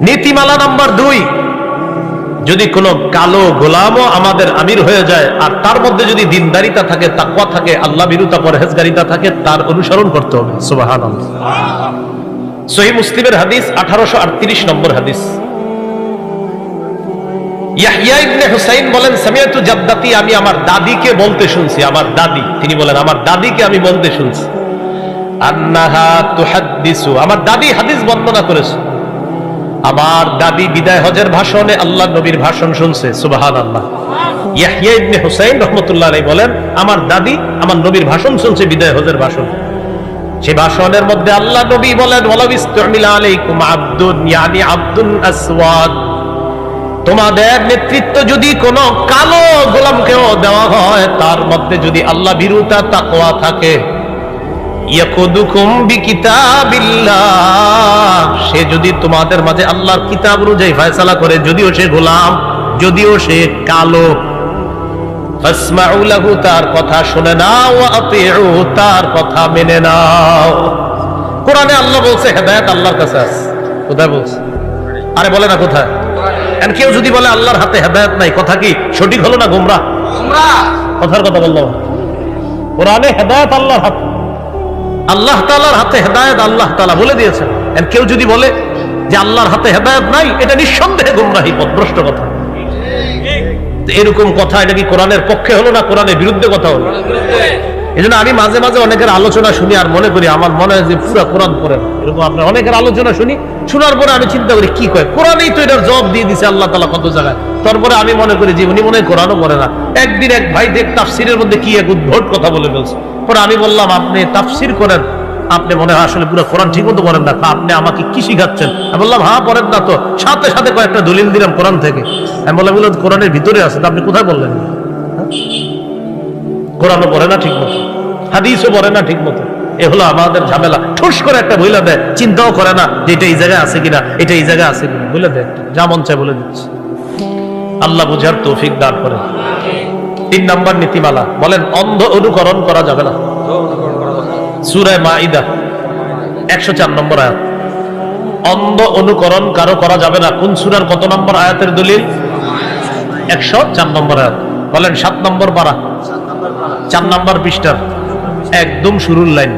নীতিমালা নাম্বার 2, যদি কোনো কালো গোলামও আমাদের আমির হয়ে যায় আর তার মধ্যে যদি দিনদারিতা থাকে, তাকওয়া থাকে, আল্লাহ বিরুতা পরহেজগারিতা থাকে, তার অনুসরণ করতে হবে। সুবহানাল্লাহ। সহিহ মুসলিমের হাদিস 1838 নম্বর হাদিস। ইয়াহইয়া ইবনে হুসাইন বলেন, সামিআতু জাদ্দাতি, আমি আমার দাদিকে বলতে শুনছি। আমার দাদি, তিনি বলেন আমার দাদিকে আমি বলতে শুনছি, আন্নাহা তুহাদ্দিসু, আমার দাদি হাদিস বর্ণনা করেছে। আমার দাদি বিদায় হজের ভাষণে আল্লাহ নবীর ভাষণ শুনছে। সুবহানাল্লাহ। ইয়াহইয়া ইবনে হুসাইন রাহমাতুল্লাহ আলাইহি বলেন, আমার দাদি আমার নবীর ভাষণ শুনছে, বিদায় হজের ভাষণ। সেই ভাষণের মধ্যে আল্লাহ নবী বলেন, ওয়ালাউ ইসতুমিলা আলাইকুম আবদুন ইয়ানি আবদুন আসওয়াদ, তোমাদের নেতৃত্ব যদি কোনো কালো গোলামকেও দেওয়া হয়, তার মধ্যে যদি আল্লাহ ভীরুতা তাকওয়া থাকে, ইয়াকুদুকুম বিকিতাবিল্লাহ, সে যদি তোমাদের মাঝে আল্লাহর কিতাব অনুযায়ী ফয়সালা করে, যদিও সে গোলাম, যদিও সে কালো, ফাসমাউ লাহু, তার কথা শুনে নাও, ওয়া আতিউ, তার কথা মেনে নাও। কোরআনে আল্লাহ বলছে হেদায়েত আল্লাহর কাছে আছে। কোথায় বলছে? আরে বলে না কোথায়? আর কেউ যদি বলে আল্লাহর হাতে হেদায়েত নাই, কথা কি সঠিক হলো না গোমরাহ? কথার কথা বললাম। কোরআনে হেদায়েত আল্লাহর হাতে, আল্লাহ তাআলার হাতে হেদায়েত আল্লাহ তাআলা বলে দিয়েছেন। আর কেউ যদি বলে যে আল্লাহর হাতে হেদায়েত নাই, এটা নিঃসন্দেহে গোমরাহি, পথভ্রষ্ট কথা। এরকম কথা, এটা কি কোরআনের পক্ষে হলো না কোরআনের বিরুদ্ধে কথা হলো? এজন্য আমি মাঝে মাঝে অনেকের আলোচনা শুনি আর মনে করি, আমার মনে হয় যে পুরো কোরআন পড়েন। এরকম আপনার অনেকের আলোচনা শুনি, শোনার পরে আমি চিন্তা করি কি কয়, কোরআনেই তো এটার জবাব দিয়ে দিছে আল্লাহ তাআলা কত জায়গায়। তারপরে আমি মনে করি যে উনি মনে হয় কোরআনও পড়ে না। একদিন এক ভাই দেখ তাফসিরের মধ্যে কি এক উদ্ভট কথা বলে ফেলছে। পরে আমি বললাম, আপনি তাফসির করেন, আপনি মনে হয় আসলে পুরো কোরআন ঠিক মতো পড়েন না, আপনি আমাকে কি শিখাচ্ছেন? আমি বললাম হ্যাঁ পড়েন না তো, সাথে সাথে কয়েকটা দলিল দিলাম কোরআন থেকে। আমি বললাম কোরআনের ভিতরে আছে, আপনি কোথায় বললেন? কোরআনও পড়ে না ঠিক মতো, হাদিসও পড়ে না ঠিক মতো। এ হলো আমাদের ঝামেলা। ঠুস করে একটা বইলা দেয়, চিন্তাও করে না যে এটা এই জায়গায় আছে কিনা, এটা এই জায়গায় আছে কিনা, বলে দেয়, যা মন চায় বলে দিচ্ছে। আল্লাহ বুঝার তৌফিক দান করেন। 3 নম্বর নীতিমালা, বলেন অন্ধ অনুকরণ করা যাবে না। সূরা মাইদা 104 নম্বর আয়াত। অন্ধ অনুকরণ কারো করা যাবে না। কোন সূরার কত নম্বর আয়াতের দলিল? 104 নম্বর আয়াত। বলেন 7 নম্বর পারা, 4 নম্বর পৃষ্ঠার একদম শুরুর লাইন।